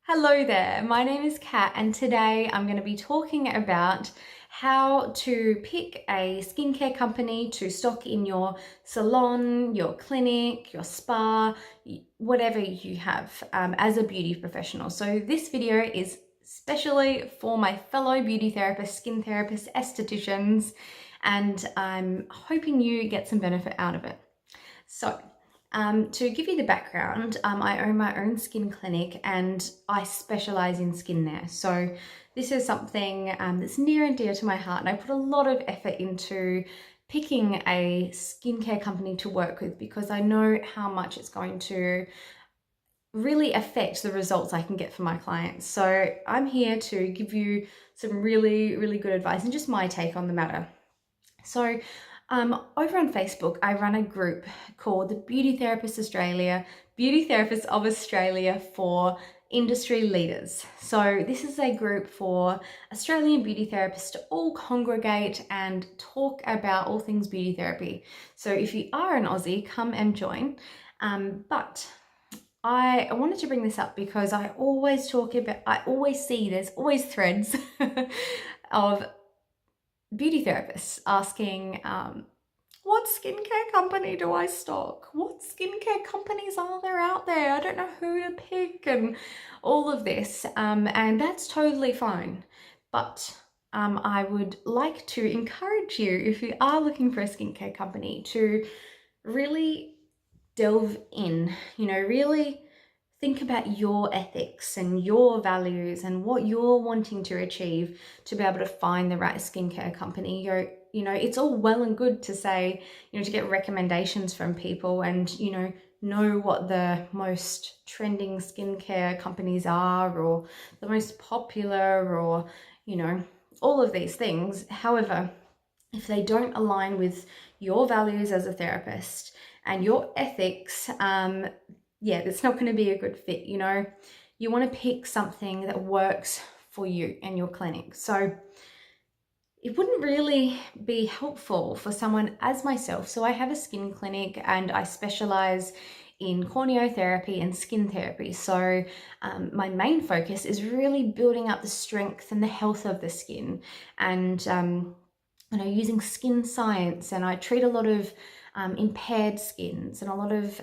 Hello there, my name is Kat and today I'm going to be talking about how to pick a skincare company to stock in your salon, your clinic, your spa, whatever you have as a beauty professional. So this video is especially for my fellow beauty therapists, skin therapists, estheticians, and I'm hoping you get some benefit out of it. So to give you the background, I own my own skin clinic and I specialize in skin there. So this is something that's near and dear to my heart, and I put a lot of effort into picking a skincare company to work with because I know how much it's going to really affect the results I can get for my clients. So I'm here to give you some really, really good advice and just my take on the matter. So over on Facebook, I run a group called the Beauty Therapists of Australia for industry leaders. So this is a group for Australian beauty therapists to all congregate and talk about all things beauty therapy. So if you are an Aussie, come and join. But I wanted to bring this up because I always see there's always threads of beauty therapists asking, what skincare company do I stock? What skincare companies are there out there? I don't know who to pick and all of this. And that's totally fine. But I would like to encourage you, if you are looking for a skincare company, to really delve in, really think about your ethics and your values and what you're wanting to achieve to be able to find the right skincare company. It's all well and good to say, to get recommendations from people and, know what the most trending skincare companies are or the most popular or, all of these things. However, if they don't align with your values as a therapist and your ethics, it's not going to be a good fit. You want to pick something that works for you and your clinic. So it wouldn't really be helpful for someone as myself. So I have a skin clinic and I specialize in corneotherapy and skin therapy. So my main focus is really building up the strength and the health of the skin and using skin science, and I treat a lot of impaired skins and a lot of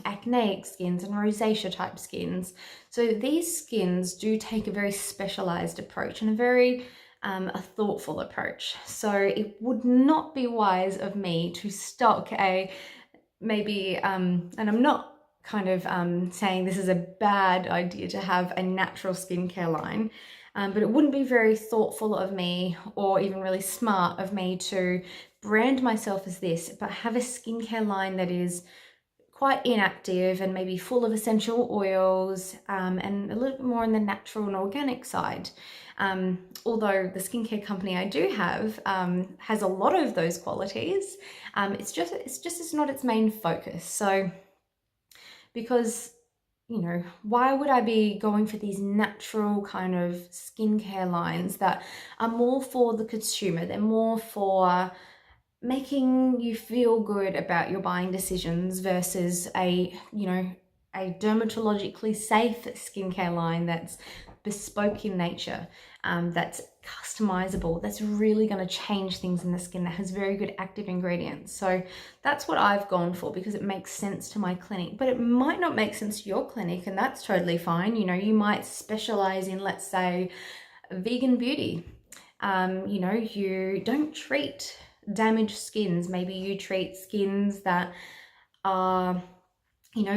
acneic skins and rosacea type skins. So these skins do take a very specialized approach and a very a thoughtful approach. So it would not be wise of me to stock and I'm not kind of saying this is a bad idea to have a natural skincare line, but it wouldn't be very thoughtful of me or even really smart of me to brand myself as this, but have a skincare line that is quite inactive and maybe full of essential oils and a little bit more on the natural and organic side. Although the skincare company I do have has a lot of those qualities, it's not its main focus. So because why would I be going for these natural kind of skincare lines that are more for the consumer? They're more for making you feel good about your buying decisions versus a dermatologically safe skincare line that's bespoke in nature, that's customizable, that's really going to change things in the skin, that has very good active ingredients. So that's what I've gone for because it makes sense to my clinic, but it might not make sense to your clinic, and that's totally fine. You might specialize in, let's say, vegan beauty. You don't treat damaged skins. Maybe you treat skins that are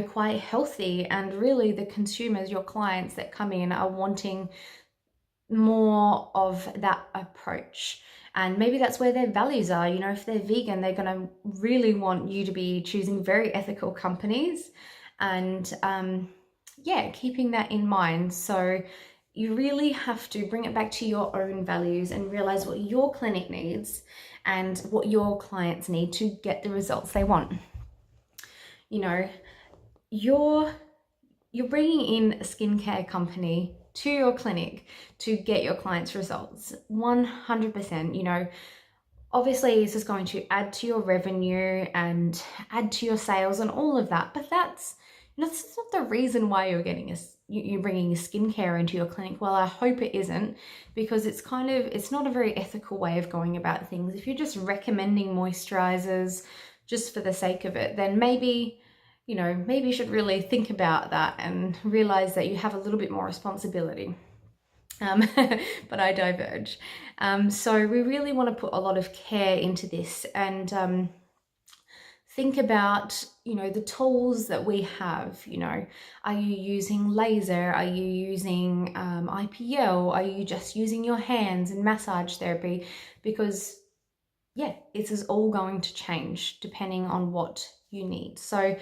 quite healthy, and really the consumers, your clients that come in, are wanting more of that approach. And maybe that's where their values are. If they're vegan, they're going to really want you to be choosing very ethical companies and keeping that in mind. So you really have to bring it back to your own values and realize what your clinic needs and what your clients need to get the results they want. You're bringing in a skincare company to your clinic to get your clients results, 100%. Obviously this is going to add to your revenue and add to your sales and all of that, but that's And that's not the reason why you're getting you're bringing a skincare into your clinic. Well, I hope it isn't, because it's not a very ethical way of going about things. If you're just recommending moisturizers just for the sake of it, then maybe, maybe you should really think about that and realize that you have a little bit more responsibility. But I diverge. So we really want to put a lot of care into this, and think about, the tools that we have. Are you using laser? Are you using IPL? Are you just using your hands and massage therapy? Because yeah, it is all going to change depending on what you need. So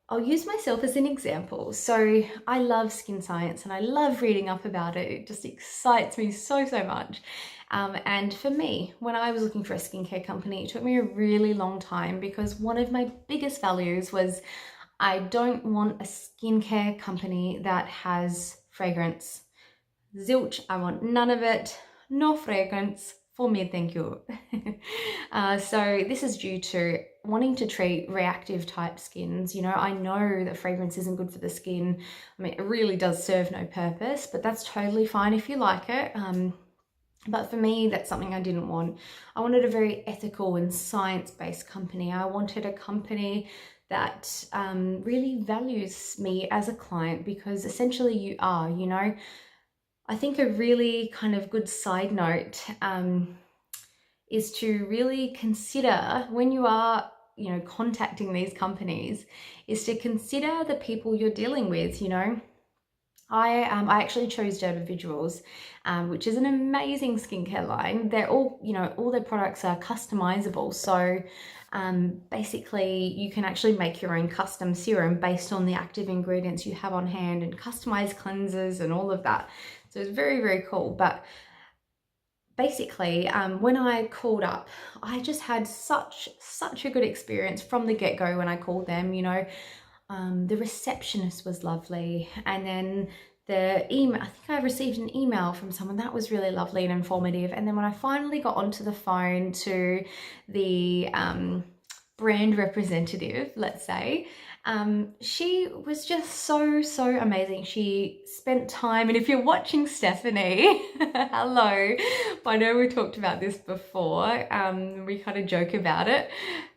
I'll use myself as an example. So I love skin science and I love reading up about it. It just excites me so much. And for me, when I was looking for a skincare company, it took me a really long time, because one of my biggest values was I don't want a skincare company that has fragrance. Zilch, I want none of it, no fragrance. For me, thank you. So this is due to wanting to treat reactive type skins. I know that fragrance isn't good for the skin. I mean, it really does serve no purpose, but that's totally fine if you like it. But for me, that's something I didn't want. I wanted a very ethical and science-based company. I wanted a company that really values me as a client, because essentially you are, I think a really kind of good side note is to really consider, when you are, contacting these companies, is to consider the people you're dealing with. I actually chose Dermavisuals, which is an amazing skincare line. They're all, all their products are customizable. So basically you can actually make your own custom serum based on the active ingredients you have on hand, and customized cleansers and all of that. So it's very, very cool. But basically, when I called up, I just had such a good experience from the get-go when I called them. The receptionist was lovely, and then the email, I think I received an email from someone that was really lovely and informative. And then when I finally got onto the phone to the brand representative, let's say, she was just so amazing. She spent time, and if you're watching, Stephanie, hello. I know we talked about this before. We kind of joke about it.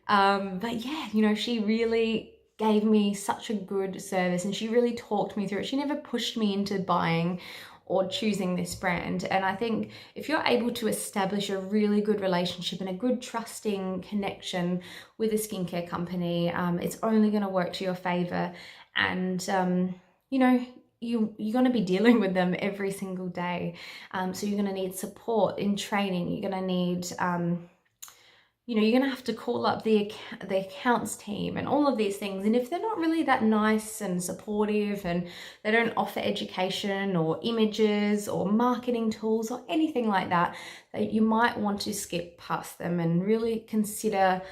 But yeah, she really gave me such a good service, and she really talked me through it. She never pushed me into buying or choosing this brand. And I think if you're able to establish a really good relationship and a good trusting connection with a skincare company, it's only going to work to your favor. And you're going to be dealing with them every single day, so you're going to need support in training. You're going to need you're going to have to call up the accounts team and all of these things. And if they're not really that nice and supportive, and they don't offer education or images or marketing tools or anything like that, that you might want to skip past them and really consider,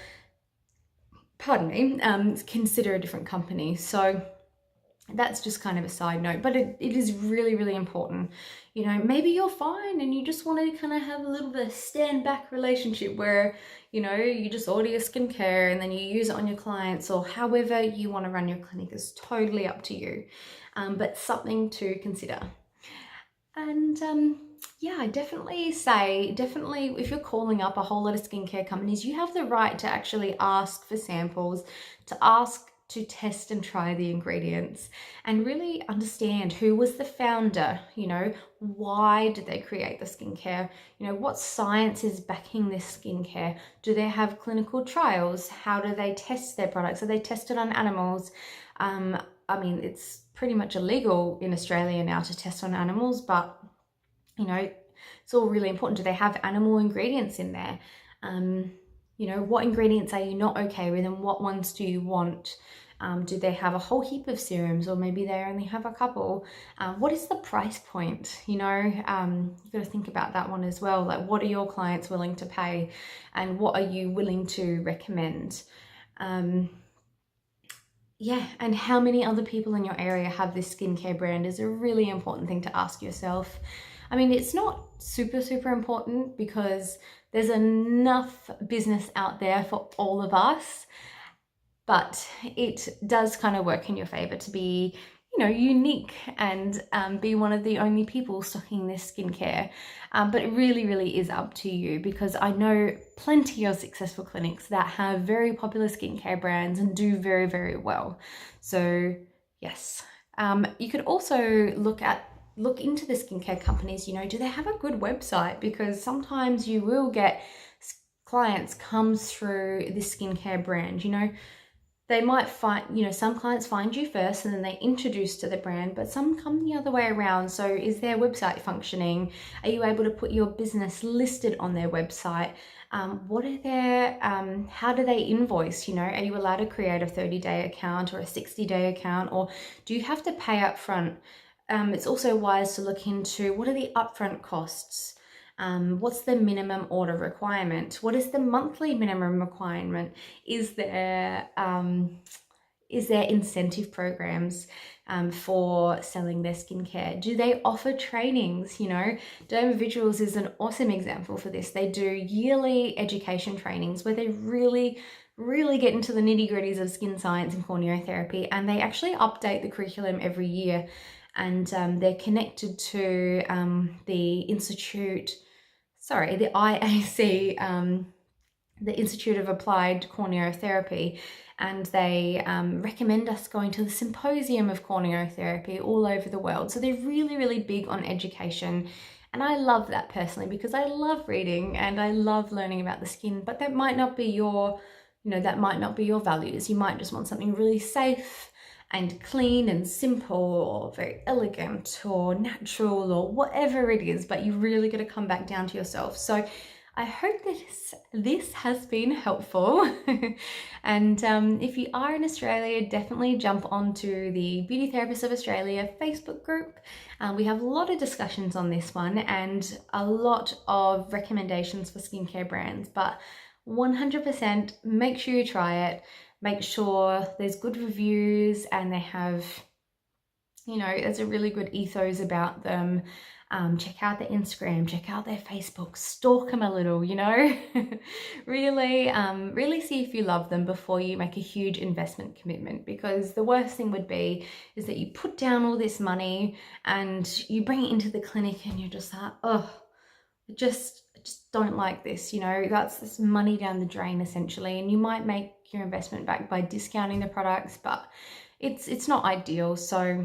consider a different company. So that's just kind of a side note, but it is really important. Maybe you're fine and you just want to kind of have a little bit of stand back relationship where, you just order your skincare and then you use it on your clients, or however you want to run your clinic is totally up to you. But something to consider. And yeah, I definitely say, if you're calling up a whole lot of skincare companies, you have the right to actually ask for samples, to ask to test and try the ingredients, and really understand who was the founder. Why did they create the skincare? What science is backing this skincare? Do they have clinical trials? How do they test their products? Are they tested on animals? I mean, it's pretty much illegal in Australia now to test on animals, but it's all really important. Do they have animal ingredients in there? What ingredients are you not okay with, and what ones do you want? Do they have a whole heap of serums, or maybe they only have a couple? What is the price point? You've got to think about that one as well. Like, what are your clients willing to pay, and what are you willing to recommend? Yeah, and how many other people in your area have this skincare brand is a really important thing to ask yourself. I mean, it's not super important, because there's enough business out there for all of us. but it does kind of work in your favor to be, you know, unique and be one of the only people stocking this skincare. But it really, really is up to you, because I know plenty of successful clinics that have very popular skincare brands and do very, very well. So yes, you could also look into the skincare companies. You know, do they have a good website? Because sometimes you will get clients comes through this skincare brand. You know, they might find, you know, some clients find you first and then they introduce to the brand, but some come the other way around. So is their website functioning? Are you able to put your business listed on their website? What are their, how do they invoice? You know, are you allowed to create a 30-day account or a 60-day account, or do you have to pay up front? It's also wise to look into what are the upfront costs. What's the minimum order requirement? What is the monthly minimum requirement? Is there incentive programs for selling their skincare? Do they offer trainings? You know, Dermavisuals is an awesome example for this. They do yearly education trainings where they really get into the nitty-gritties of skin science and corneotherapy, and they actually update the curriculum every year. And they're connected to the IAC, the Institute of Applied Corneotherapy, and they recommend us going to the Symposium of Corneotherapy all over the world. So they're really, really big on education. And I love that personally, because I love reading and I love learning about the skin, but that might not be your, you know, that might not be your values. You might just want something really safe and clean and simple, or very elegant or natural, or whatever it is, but you really got to come back down to yourself. So I hope that this has been helpful. And if you are in Australia, definitely jump onto the Beauty Therapists of Australia Facebook group. We have a lot of discussions on this one and a lot of recommendations for skincare brands, but 100% make sure you try it. Make sure there's good reviews and they have, you know, there's a really good ethos about them. Check out their Instagram, check out their Facebook, stalk them a little, you know. Really see if you love them before you make a huge investment commitment, because the worst thing would be is that you put down all this money and you bring it into the clinic and you're just like, oh, I just don't like this, you know. That's this money down the drain essentially, and you might make your investment back by discounting the products, but it's not ideal. So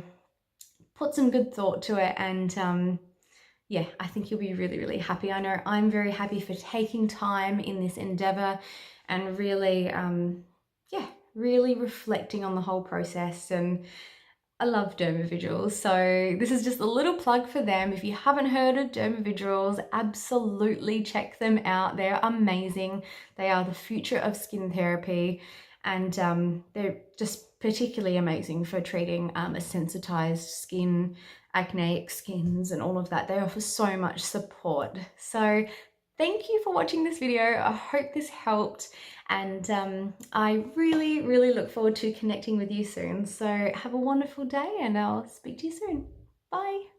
put some good thought to it, and yeah, I think you'll be really, really happy. I know I'm very happy for taking time in this endeavor and really really reflecting on the whole process. And I love Dermavisuals, so this is just a little plug for them. If you haven't heard of Dermavisuals, absolutely check them out. They're amazing. They are the future of skin therapy, and they're just particularly amazing for treating a sensitized skin, acneic skins and all of that. They offer so much support. So thank you for watching this video. I hope this helped, and I really, really look forward to connecting with you soon. So have a wonderful day, and I'll speak to you soon. Bye.